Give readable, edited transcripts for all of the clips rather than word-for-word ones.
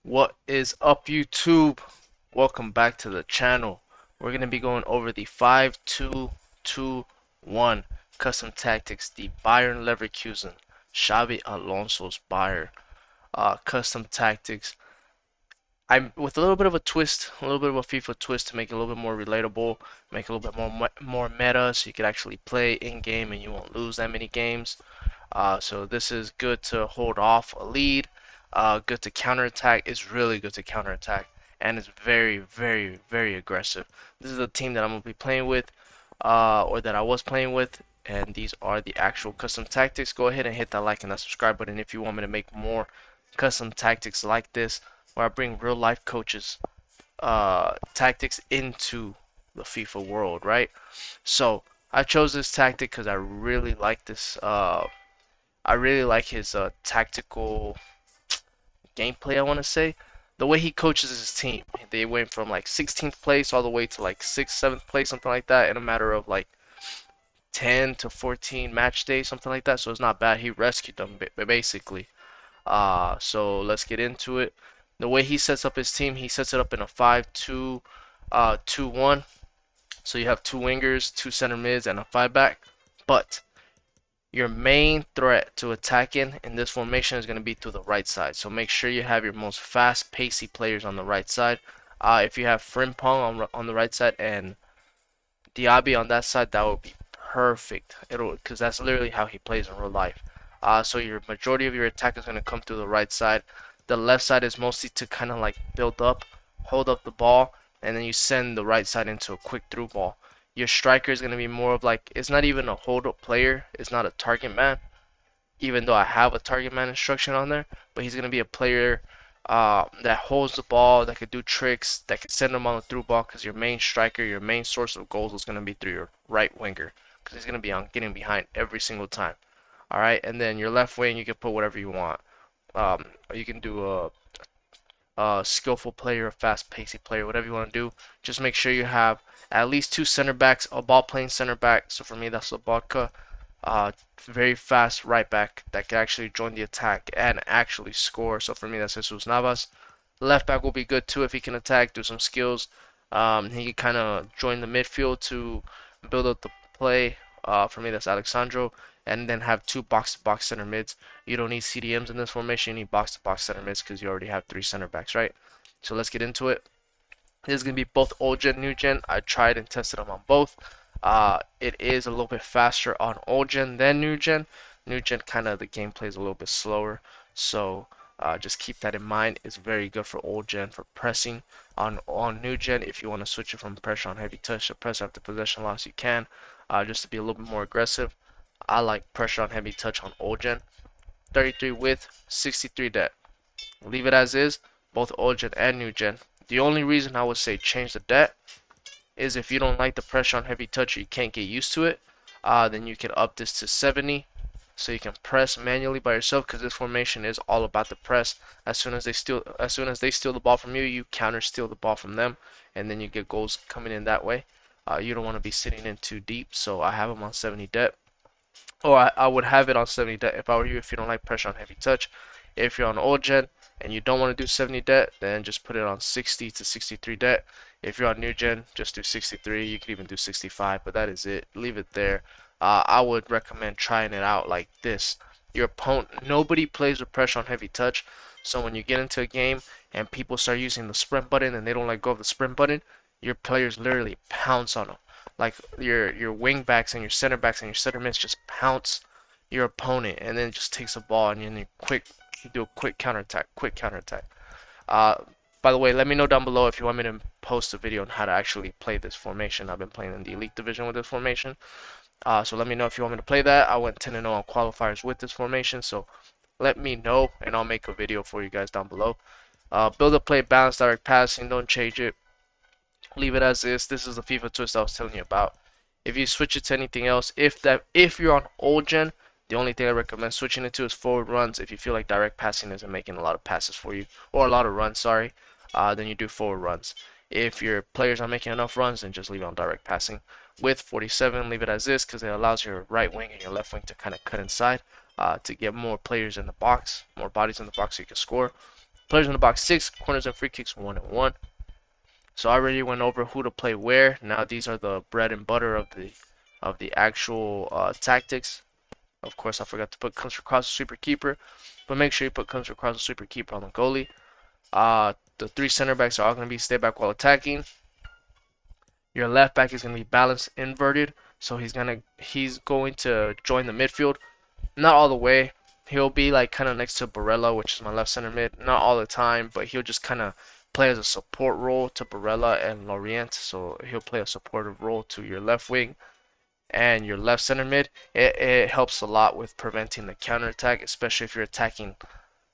What is up, YouTube? Welcome back to the channel. We're going to be going over the 5-2-2-1 custom tactics, the Bayern Leverkusen, Xabi Alonso's Bayern custom tactics. I'm with a little bit of a twist, a little bit of a FIFA twist to make it a little bit more relatable, make it a little bit more meta, so you could actually play in game and you won't lose that many games. So this is good to hold off a lead, good to counterattack. It's really good to counterattack, and it's very, very, very aggressive. This is the team that I'm gonna be playing with, or that I was playing with, and these are the actual custom tactics. Go ahead and hit that like and that subscribe button if you want me to make more custom tactics like this, where I bring real life coaches, tactics into the FIFA world, right? So I chose this tactic because I really like this. I really like his tactical gameplay, I want to say. The way he coaches his team. They went from like 16th place all the way to like 6th, 7th place, something like that, in a matter of like 10 to 14 match days, something like that. So it's not bad. He rescued them basically. So let's get into it. The way he sets up his team, he sets it up in a 5-2-2-1. So you have two wingers, two center mids, and a five back. But your main threat to attacking in this formation is going to be through the right side. So make sure you have your most fast, pacey players on the right side. If you have Frimpong on the right side and Diaby on that side, that would be perfect. It'll because that's literally how he plays in real life. So your majority of your attack is going to come through the right side. The left side is mostly to kind of like build up, hold up the ball, and then you send the right side into a quick through ball. Your striker is going to be more of like, it's not even a hold up player, it's not a target man, even though I have a target man instruction on there, but he's going to be a player that holds the ball, that could do tricks, that could send them on the through ball, because your main striker, your main source of goals is going to be through your right winger, because he's going to be on getting behind every single time. All right, and then your left wing, you can put whatever you want. Or you can do a skillful player, a fast pacey player, whatever you want to do. Just make sure you have at least two center backs, a ball playing center back. So for me, that's Lobotka. Very fast right back that can actually join the attack and actually score. So for me, that's Jesus Navas. Left back will be good too if he can attack, do some skills. He can kind of join the midfield to build up the play. For me, that's Alexandro. And then have two box-to-box center mids. You don't need CDMs in this formation. You need box-to-box center mids because you already have three center backs, right? So let's get into it. This is going to be both old gen, new gen. I tried and tested them on both. It is a little bit faster on old gen than new gen. New gen kind of the gameplay is a little bit slower, so just keep that in mind. It's very good for old gen for pressing. On new gen, if you want to switch it from pressure on heavy touch to press after possession loss, you can. Just to be a little bit more aggressive. I like pressure on heavy touch on old gen. 33 width, 63 depth. Leave it as is, both old gen and new gen. The only reason I would say change the depth is if you don't like the pressure on heavy touch or you can't get used to it, then you can up this to 70 so you can press manually by yourself, because this formation is all about the press. As soon as they steal the ball from you, you counter steal the ball from them, and then you get goals coming in that way. You don't want to be sitting in too deep, so I have them on 70 depth. Or I would have it on 70 depth if I were you, if you don't like pressure on heavy touch. If you're on old gen and you don't want to do 70 depth, then just put it on 60 to 63 depth. If you're on new gen, just do 63. You could even do 65, but that is it. Leave it there. I would recommend trying it out like this. Your opponent, nobody plays with pressure on heavy touch, so when you get into a game and people start using the sprint button and they don't let go of the sprint button, your players literally pounce on them. Like your wing backs and your center backs and your center mids just pounce your opponent, and then just takes the ball and then you do a quick counterattack, quick counterattack. Uh, by the way, let me know down below if you want me to post a video on how to actually play this formation. I've been playing in the Elite Division with this formation. So let me know if you want me to play that. I went 10-0 on qualifiers with this formation, so let me know and I'll make a video for you guys down below. Build a play, balance, direct passing, don't change it. Leave it as is. This is the FIFA twist I was telling you about. If you switch it to anything else, if you're on old gen, the only thing I recommend switching it to is forward runs. If you feel like direct passing isn't making a lot of passes for you, or a lot of runs, sorry, then you do forward runs. If your players are making enough runs, then just leave it on direct passing. With 47, leave it as is because it allows your right wing and your left wing to kind of cut inside to get more players in the box, more bodies in the box so you can score. Players in the box 6, corners and free kicks 1 and 1. So I already went over who to play where. Now these are the bread and butter of the actual tactics. Of course, I forgot to put comes across the sweeper keeper, but make sure you put comes across the sweeper keeper on the goalie. The three center backs are all going to be stay back while attacking. Your left back is going to be balanced inverted, so he's going to join the midfield. Not all the way. He'll be like kind of next to Barella, which is my left center mid. Not all the time, but he'll just kind of play as a support role to Barella and Lorient. So he'll play a supportive role to your left wing and your left center mid. It helps a lot with preventing the counter attack, especially if you're attacking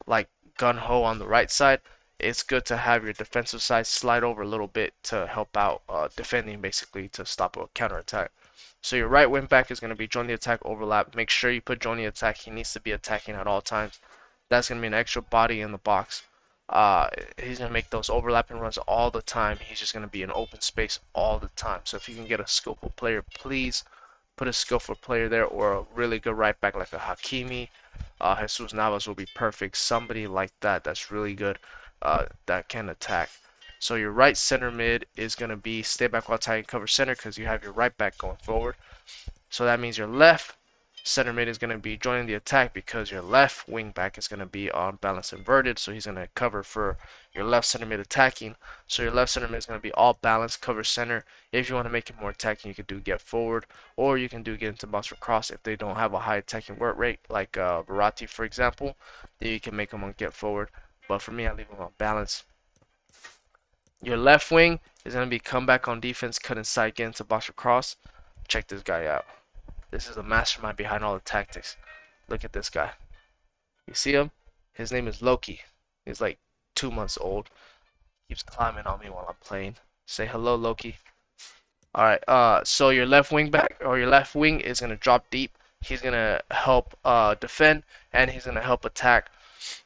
like gun ho on the right side. It's good to have your defensive side slide over a little bit to help out defending, basically to stop a counter attack. So your right wing back is going to be join the attack overlap. Make sure you put join the attack. He needs to be attacking at all times. That's going to be an extra body in the box. He's going to make those overlapping runs all the time. He's just going to be in open space all the time. So if you can get a skillful player, please put a skillful player there, or a really good right back like a Hakimi. Jesus Navas will be perfect. Somebody like that that's really good that can attack. So your right center mid is going to be stay back while attacking cover center because you have your right back going forward. So that means your left center mid is going to be joining the attack because your left wing back is going to be on balance inverted. So he's going to cover for your left center mid attacking. So your left center mid is going to be all balanced, cover center. If you want to make it more attacking, you can do get forward, or you can do get into box for cross if they don't have a high attacking work rate, like Verratti, for example. Then you can make them on get forward. But for me, I leave them on balance. Your left wing is going to be come back on defense, cut inside, get into box for cross. Check this guy out. This is the mastermind behind all the tactics. Look at this guy. You see him? His name is Loki. He's like 2 months old. Keeps climbing on me while I'm playing. Say hello, Loki. Alright, so your left wing back, or your left wing is going to drop deep. He's going to help defend, and he's going to help attack.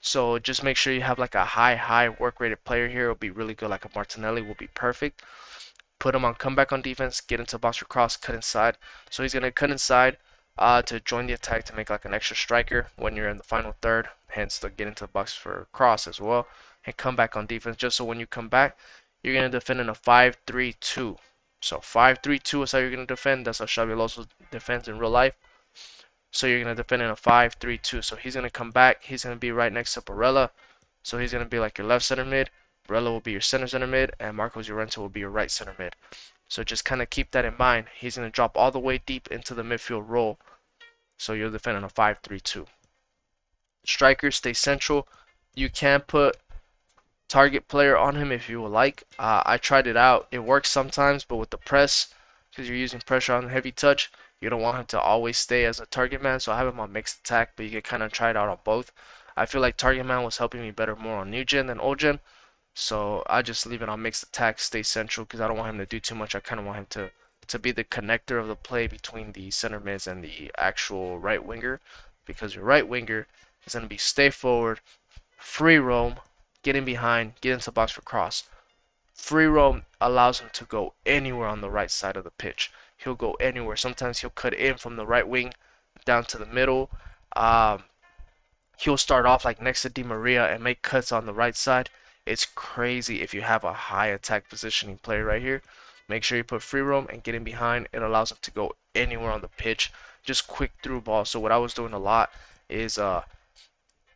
So just make sure you have like a high work rated player here. It'll be really good, like a Martinelli will be perfect. Put him on comeback on defense, get into box for cross, cut inside. So he's going to cut inside to join the attack to make like an extra striker when you're in the final third. Hence the get into the box for cross as well. And come back on defense just so when you come back, you're going to defend in a 5-3-2. So 5-3-2 is how you're going to defend. That's how Xabi Alonso defends in real life. So you're going to defend in a 5-3-2. So he's going to come back. He's going to be right next to Barella. So he's going to be like your left center mid. Barella will be your center mid. And Marcos Llorente will be your right center mid. So just kind of keep that in mind. He's going to drop all the way deep into the midfield role. So you'll defend in a 5-3-2. Strikers stay central. You can put target player on him if you would like. I tried it out. It works sometimes, but with the press, because you're using pressure on heavy touch, you don't want him to always stay as a target man. So I have him on mixed attack, but you can kind of try it out on both. I feel like target man was helping me better more on new gen than old gen. So I just leave it on mixed attack, stay central, because I don't want him to do too much. I kind of want him to be the connector of the play between the center mids and the actual right winger, because your right winger is going to be stay forward, free roam, get in behind, get into the box for cross. Free roam allows him to go anywhere on the right side of the pitch. He'll go anywhere. Sometimes he'll cut in from the right wing down to the middle. He'll start off like next to Di Maria and make cuts on the right side. It's crazy if you have a high attack positioning player right here. Make sure you put free roam and get in behind. It allows him to go anywhere on the pitch. Just quick through ball. So what I was doing a lot is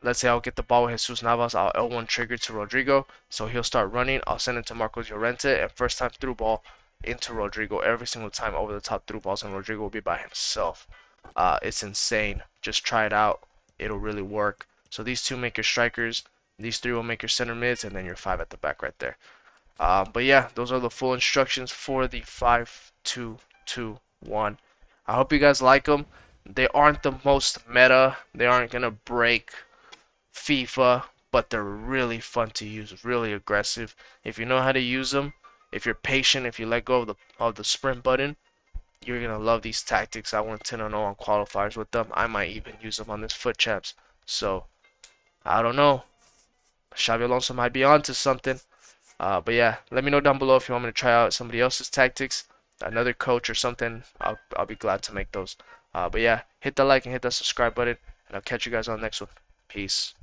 let's say I'll get the ball with Jesus Navas, I'll L1 trigger to Rodrigo, so he'll start running, I'll send it to Marcos Llorente, and first time through ball into Rodrigo, every single time over the top through balls, and Rodrigo will be by himself. It's insane. Just try it out. It'll really work. So these two make your strikers, these three will make your center mids, and then your 5 at the back right there. But yeah, those are the full instructions for the 5-2-2-1. I hope you guys like them. They aren't the most meta. They aren't going to break FIFA, but they're really fun to use, really aggressive. If you know how to use them, if you're patient, if you let go of the sprint button, you're gonna love these tactics. I went 10-0 on qualifiers with them. I might even use them on this foot chaps. So I don't know. Xabi Alonso might be onto something. But yeah, let me know down below if you want me to try out somebody else's tactics, another coach or something. I'll be glad to make those. But yeah, hit the like and hit that subscribe button, and I'll catch you guys on the next one. Peace.